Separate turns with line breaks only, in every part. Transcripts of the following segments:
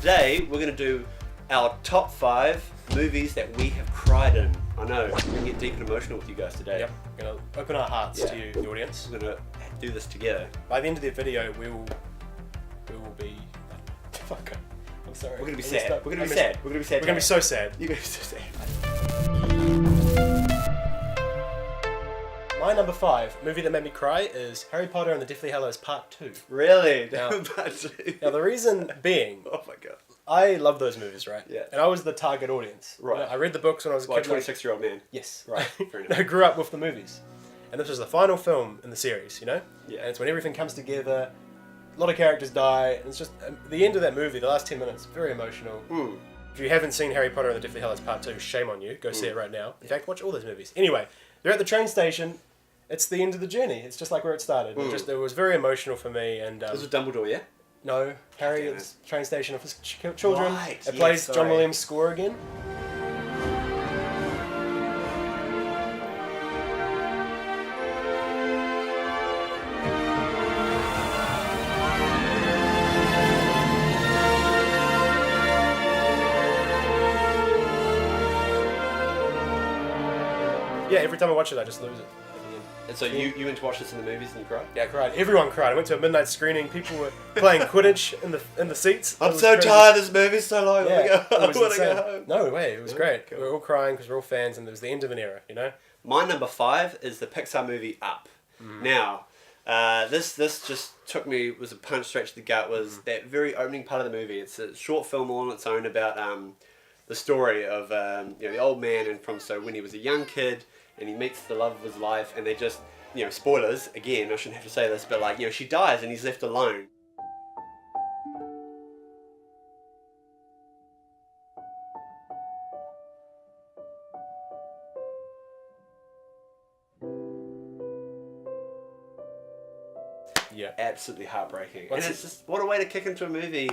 Today we're going to do our top 5 movies that we have cried in. I know, we're going to get deep and emotional with you guys today.
Yep, we're going to open our hearts to you, the audience.
We're going to do this together.
By the end of the video, we will be... Fuck, I'm sorry.
We're going to be sad. We're going to be sad. We're going to be sad.
We're going to be so sad.
You're going to be so sad.
My number 5 movie that made me cry is Harry Potter and the Deathly Hallows Part 2.
Really?
Now,
Part 2.
Now the reason being...
Oh my god.
I love those movies, right?
Yeah.
And I was the target audience.
Right.
You know, I read the books when I was a kid.
26-year-old man.
Yes.
Right. Fair enough.
I grew up with the movies. And this was the final film in the series, you know?
Yeah.
And it's when everything comes together, a lot of characters die, and it's just the end of that movie, the last 10 minutes, very emotional.
Mm.
If you haven't seen Harry Potter and the Deathly Hallows Part 2, shame on you. Go see it right now. In fact, watch all those movies. Anyway, they're at the train station. It's the end of the journey. It's just like where it started. It was very emotional for me. And
This was Dumbledore, yeah?
no, Harry at the train station of his children.
Right,
It plays
sorry.
John Williams' score again. Yeah, every time I watch it, I just lose it. At the end.
And so you went to watch this in the movies and you cried?
Yeah, I cried. Everyone cried. I went to a midnight screening. People were playing Quidditch in the seats. It
I'm
was
so
crazy.
tired. This movie's so long.
Yeah,
I
it was
want to go
insane.
home.
No way. It was great.
Cool.
We were all crying because we're all fans, and it was the end of an era. You know.
My number 5 is the Pixar movie Up. Now, this just took me, was a punch straight to the gut, was that very opening part of the movie. It's a short film all on its own about the story of the old man and when he was a young kid and he meets the love of his life, and they just, spoilers, again, I shouldn't have to say this, but she dies and he's left alone.
Yeah.
Absolutely heartbreaking.
What's
and it's just, what a way to kick into a movie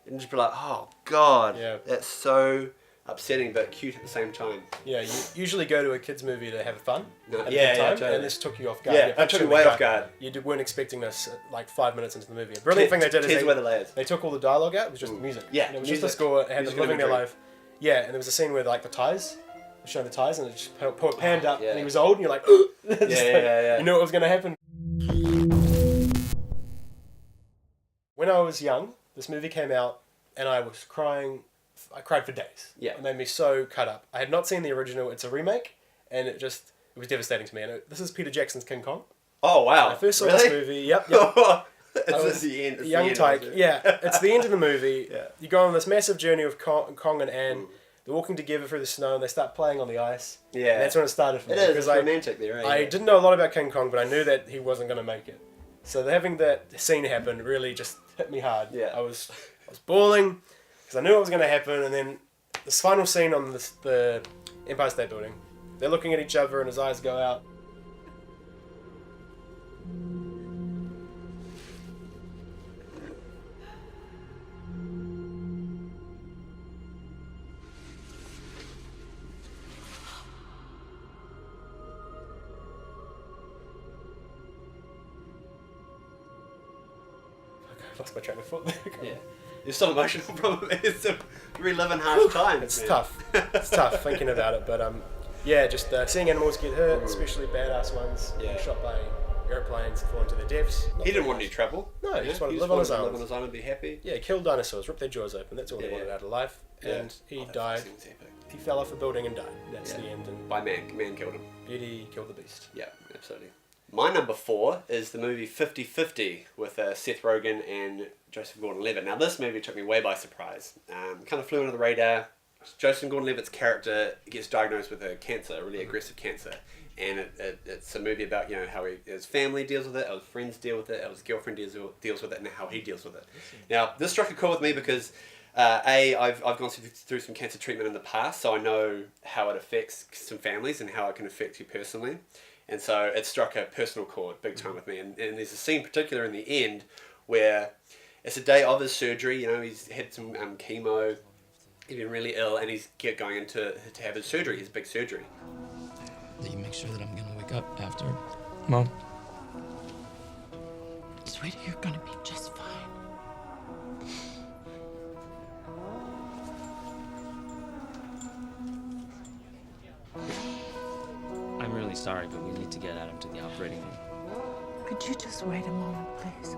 and just be like, oh god, that's so upsetting but cute at the same time.
Yeah. You usually go to a kids' movie to have fun.
No,
have a
yeah,
good time,
totally.
And this took you off guard.
Yeah, it took me way off guard.
You weren't expecting this like 5 minutes into the movie. A brilliant thing they did is
away the layers.
they took all the dialogue out. It was just music.
Yeah,
And it was just the score. It had them living their life. Yeah, and there was a scene where the ties. Showing the ties, and it just panned up, and he was old, and you're like,
yeah.
You knew what was going to happen. When I was young, this movie came out, and I was crying. I cried for days.
Yeah.
It made me so cut up. I had not seen the original. It's a remake, and it was devastating to me. And this is Peter Jackson's King Kong.
Oh wow!
When I first saw
really?
this movie. Yep.
It's the end. It's
young
the end,
tyke.
isn't it?
Yeah, it's the end of the movie.
Yeah.
You go on this massive journey with Kong and Anne. They're walking together through the snow, and they start playing on the ice.
Yeah.
And that's when it started for me.
It is.
Because
It's romantic there.
I didn't know a lot about King Kong, but I knew that he wasn't going to make it. So having that scene happen really just hit me hard.
Yeah.
I was bawling because I knew what was going to happen, and then this final scene on the Empire State Building, they're looking at each other, and his eyes go out. I lost my train of thought there.
Yeah. You're so emotional, probably. It's a reliving harsh times.
It's
man.
tough. It's tough thinking about it, but just seeing animals get hurt, especially badass ones,
Yeah.
shot by airplanes, falling to their deaths.
He didn't want any trouble.
No, he just wanted to
He
live on his
wanted to
own.
live on his own and be happy.
Yeah, kill dinosaurs, rip their jaws open. That's all he
Yeah,
wanted
yeah.
out of life. And he
that
died.
seems epic.
He fell off a building and died. That's
Yeah.
the end. And
By man. Man killed him.
Beauty killed the beast.
Yeah, absolutely. My number 4 is the movie 50-50 with Seth Rogen and Joseph Gordon-Levitt. Now this movie took me way by surprise. Kind of flew under the radar. Joseph Gordon-Levitt's character gets diagnosed with a cancer, a really aggressive cancer. And it's a movie about how his family deals with it, how his friends deal with it, how his girlfriend deals with it, and how he deals with it. Now this struck a chord with me because I've gone through some cancer treatment in the past, so I know how it affects some families and how it can affect you personally. And so it struck a personal chord big time with me. And there's a scene particular in the end where it's a day of his surgery. He's had some chemo, he's been really ill, and he's going to have his surgery, his big surgery.
That you make sure that I'm gonna wake up after. Mom.
Sweetie, you're gonna be just fine. sorry, but we need to get Adam to the operating room.
Could you just wait a moment, please?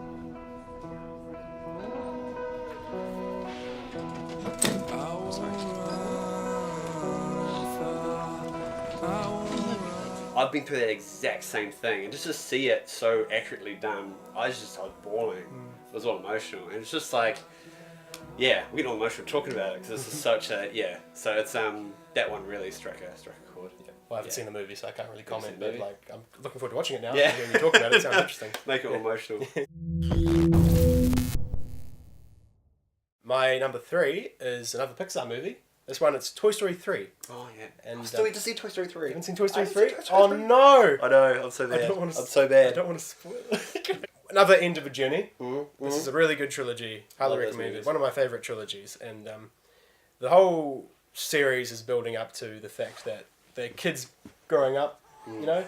I've been through that exact same thing, and just to see it so accurately done, I was bawling. It was all emotional, and it's just like, yeah, we're getting all emotional talking about it because this is such a So it's that one really struck a chord.
Yeah. Well, I haven't seen the movie, so I can't really comment.
Seen the
But
movie?
like, I'm looking forward to watching it now.
Yeah.
Hearing you talk about it, it sounds interesting.
Make it all emotional.
My number 3 is another Pixar movie. This one, it's Toy Story 3.
Oh yeah,
And,
I still need to see Toy Story 3.
You haven't seen Toy Story
I haven't
3?
seen Toy
Oh
Story 3.
no!
I know, I'm so bad. I'm so bad.
I don't want to spoil it. Another end of a journey.
Mm-hmm.
This is a really good trilogy. Highly
Love those
recommended.
movies.
One of my favourite trilogies. And the whole series is building up to the fact that they're kids growing up, you know,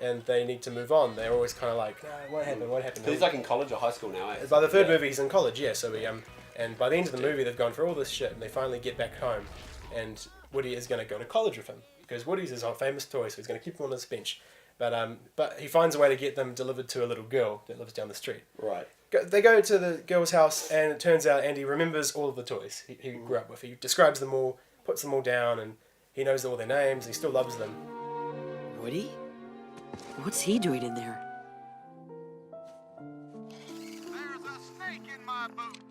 and they need to move on. They're always kind of like, nah, what happened? What happened?
He's like in college or high school now.
By the third movie, he's in college, yeah. So and by the end of the movie, they've gone through all this shit, and they finally get back home, and Woody is going to go to college with him because Woody's his famous toy, so he's going to keep him on his bench. But he finds a way to get them delivered to a little girl that lives down the street.
Right.
They go to the girl's house, and it turns out Andy remembers all of the toys he grew up with. He describes them all, puts them all down, and he knows all their names. He still loves them.
Woody? What's he doing in there?
There's a snake in my boot.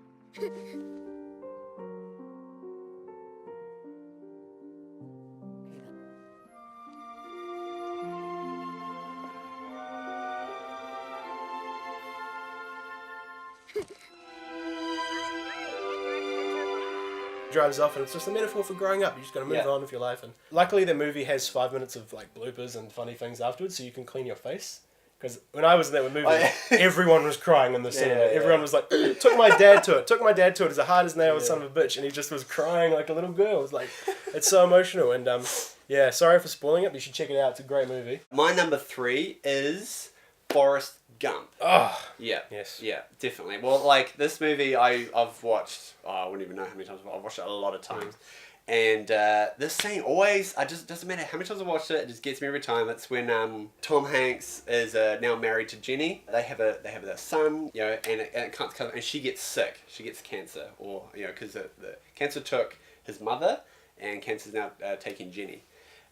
Drives off, and it's just a metaphor for growing up. You just got to move on with your life. And luckily, the movie has 5 minutes of like bloopers and funny things afterwards, so you can clean your face. Because when I was in that movie, everyone was crying in the cinema. Everyone was like, took my dad to it. Took my dad to it. As a hard as nails, son of a bitch, and he just was crying like a little girl. It was like, it's so emotional. And yeah, sorry for spoiling it, but you should check it out. It's a great movie.
My number 3 is Forrest Gump.
Oh,
Yeah.
yes.
Yeah, definitely. Well, like this movie, I've watched. I wouldn't even know how many times. I've watched it a lot of times, and this scene always. I just doesn't matter how many times I watched it. It just gets me every time. It's when Tom Hanks is now married to Jenny. They have a son, you know, and it can't come, and she gets sick. She gets cancer, or you know, because the cancer took his mother, and cancer's now taking Jenny.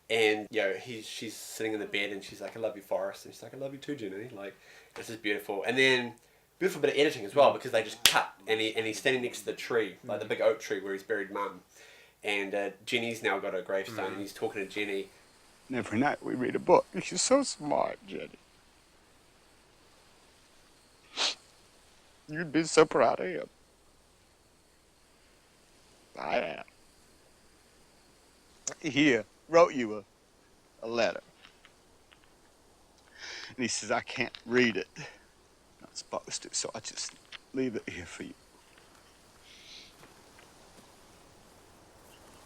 And you know, she's sitting in the bed, and she's like, "I love you, Forrest," and she's like, "I love you too, Jenny." Like, this is beautiful. And then beautiful bit of editing as well, because they just cut, and he's standing next to the tree, like the big oak tree where he's buried Mum, and Jenny's now got a gravestone, and he's talking to Jenny.
And every night we read a book. You're so smart, Jenny. You'd be so proud of him. I am. Here, wrote you a letter. And he says, I can't read it. Not supposed to, so I just leave it here for you.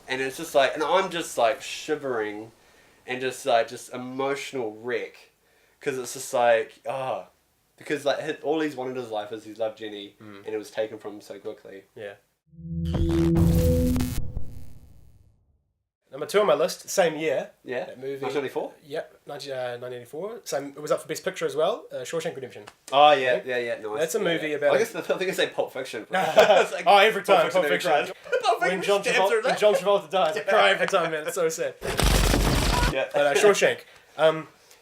And it's just like, and I'm just like shivering and just like, just emotional wreck. Because it's just like, because like all he's wanted in his life is he's loved Jenny, and it was taken from him so quickly.
Yeah. Number 2 on my list, same year.
Yeah?
That movie.
1994?
Yep, 1984. Same. It was up for Best Picture as well. Shawshank Redemption.
Oh, yeah, nice.
That's a movie
yeah.
about-
I guess I think I say Pulp Fiction.
Oh, every time, Pulp
made me
Fiction.
cry. Pulp
When
Fiction stabs her,
John Travolta dies, I cry every time, man. It's so sad.
Yeah.
But Shawshank.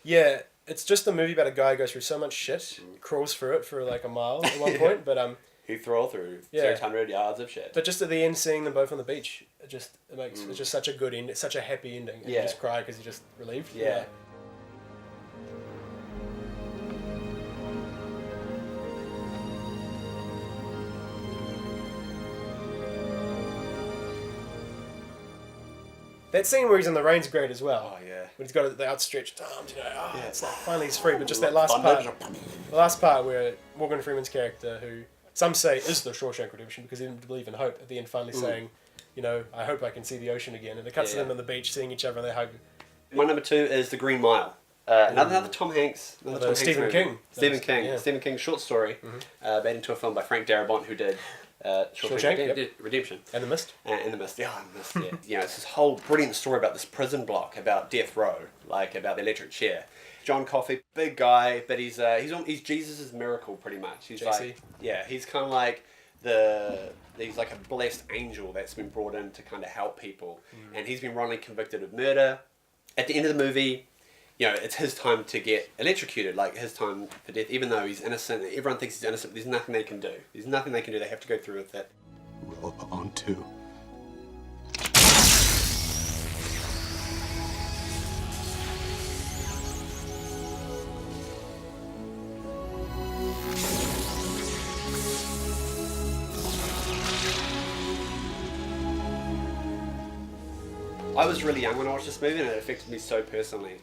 Yeah, it's just a movie about a guy who goes through so much shit, crawls through it for like a mile at one point, but
He threw through
Yeah.
600 yards of shit.
But just at the end, seeing them both on the beach, it makes it's just such a good end. It's such a happy ending. And
Yeah.
You just cry because you're just relieved.
Yeah.
That scene where he's in the rain's great as well.
Oh, yeah.
When he's got the outstretched arms, you know,
Yeah.
it's like finally he's free. But just that last
Thunder.
part, the last part where Morgan Freeman's character, who some say is the Shawshank Redemption because he didn't believe in hope, at the end finally saying, you know, I hope I can see the ocean again. And it cuts to
Yeah.
them on the beach seeing each other and they hug.
My number 2 is The Green Mile. Another Tom Hanks.
Stephen
movie.
King.
Stephen King.
Yeah.
Stephen King's short story, made into a film by Frank Darabont, who did
Shawshank,
Redemption.
And The Mist.
And The Mist, yeah, The Mist, yeah. You know, it's this whole brilliant story about this prison block, about death row, like about the electric chair. John Coffey, big guy, but he's Jesus' miracle pretty much. He's
JC.
like, yeah, he's kind of like he's like a blessed angel that's been brought in to kind of help people, and he's been wrongly convicted of murder. At the end of the movie, you know, it's his time to get electrocuted, like his time for death, even though he's innocent. Everyone thinks he's innocent, but there's nothing they can do. There's nothing they can do. They have to go through with it.
Roll on two.
I was really young when I watched this movie, and it affected me so personally.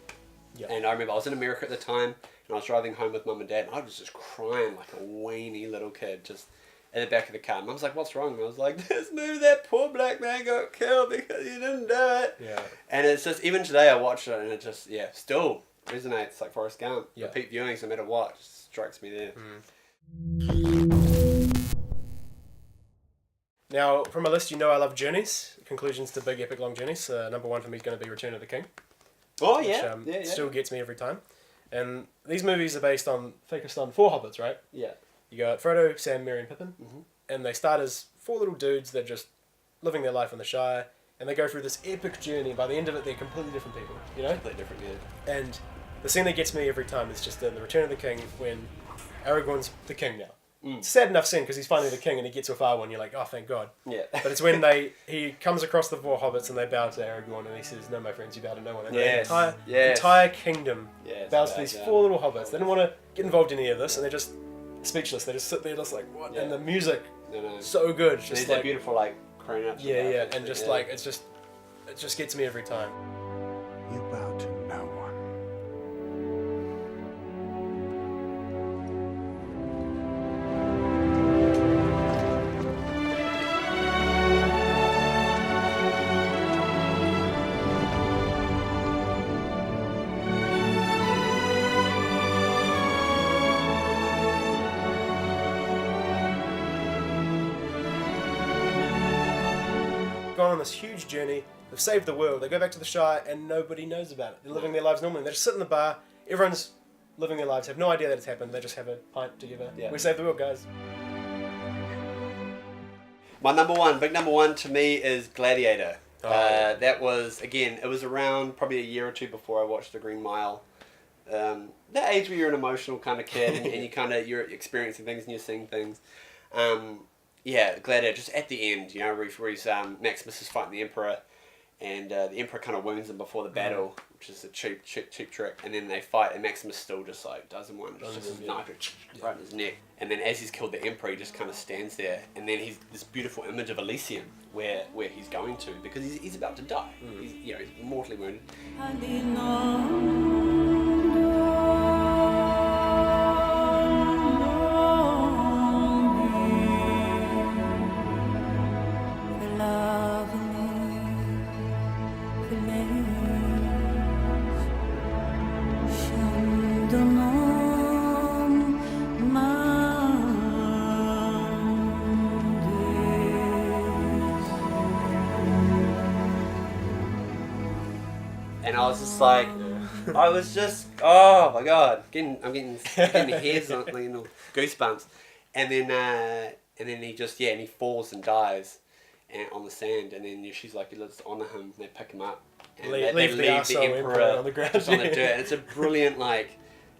Yeah.
And I remember I was in America at the time, and I was driving home with Mum and Dad, and I was just crying like a weenie little kid, just at the back of the car. Mum's like, "What's wrong?" And I was like, "This movie, that poor black man got killed because you didn't do it."
Yeah.
And it's just, even today I watch it, and it just, still resonates like Forrest Gump.
Yeah.
Repeat viewings, no matter what, just strikes me there.
Now, from my list, you know I love journeys, conclusions to big epic long journeys. Number one for me is going to be Return of the King.
Oh,
Which,
yeah.
still gets me every time. And these movies are based on focused on 4 hobbits, right?
Yeah.
You got Frodo, Sam, Merry and Pippin, and they start as 4 little dudes that are just living their life in the Shire, and they go through this epic journey, and by the end of it they're completely different people, you know?
Completely different, yeah.
And the scene that gets me every time is just in The Return of the King when Aragorn's the king now. It's a sad enough scene because he's finally the king and he gets with Arwen, and you're like, oh, thank God.
Yeah.
But it's when he comes across the 4 hobbits and they bow to Aragorn and he says, no, my friends, you bow to no one. And the entire kingdom bows to these 4 little hobbits. They don't want to get involved in any of this, and they're just speechless. They just sit there just like, what? Yeah. And the music, so good. It's just
like,
that
beautiful, like, crane up.
Yeah, and just like, it just gets me every time.
You bow to no one.
Gone on this huge journey. They've saved the world. They go back to the Shire and nobody knows about it. They're living their lives normally. They just sit in the bar. Everyone's living their lives, have no idea that it's happened. They just have a pint together.
Yeah.
We saved the world, guys.
My big number one to me is Gladiator. That was, again, it was around probably a year or 2 before I watched The Green Mile. That age where you're an emotional kind of kid and you're experiencing things and you're seeing things. Gladiator, just at the end, you know, where he's, Maximus is fighting the Emperor, and the Emperor kind of wounds him before the battle, which is a cheap trick, and then they fight, and Maximus still just like does him one, just his knife right in his neck, and then as he's killed the Emperor, he just kind of stands there, and then he's this beautiful image of Elysium, where he's going to, because he's about to die, he's mortally wounded. And I was just like, I was just, oh my God, I'm getting hairs on, like, goosebumps, and then he just and he falls and dies, on the sand, and then she's like, let's honor him. They pick him up, and they leave the Emperor
on the ground,
just on the dirt. And it's a brilliant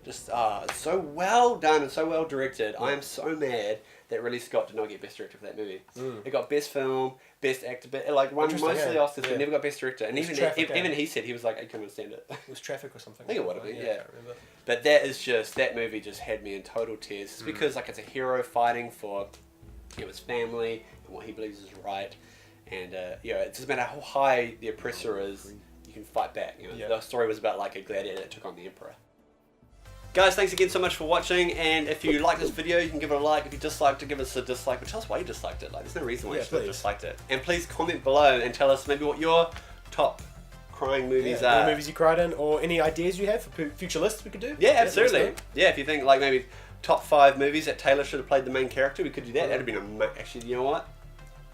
it's so well done and so well directed. I am so mad that Ridley Scott did not get Best Director for that movie. It got Best Film, Best Actor, won mostly Oscars, but never got Best Director. And even he said, he was like, I couldn't understand it.
It was Traffic or something.
I think it would have been,
I can't remember.
But that movie just had me in total tears. It's because it's a hero fighting for his family and what he believes is right. And it doesn't matter how high the oppressor is, you can fight back. The story was about a gladiator that took on the Emperor. Guys, thanks again so much for watching, and if you like this video, you can give it a like. If you disliked it, give us a dislike, but tell us why you disliked it. There's no reason why you should have disliked it. And please comment below and tell us maybe what your top crying movies are.
Any movies you cried in, or any ideas you have for future lists we could do.
Yeah, absolutely. Yeah, if you think maybe top 5 movies that Taylor should have played the main character. We could do that. That'd have been actually. You know what?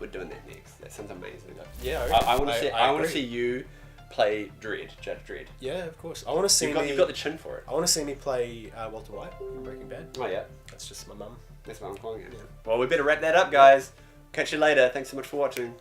We're doing that next. That sounds amazing.
Yeah,
I want to see. I want to
agree.
see you play Judge Dredd.
Yeah, of course. I want to see
You've got the chin for it.
I want to see me play Walter White in Breaking Bad.
Oh yeah,
That's just my mum.
that's what I'm calling it.
Yeah.
Well, we better wrap that up, guys. Catch you later. Thanks so much for watching.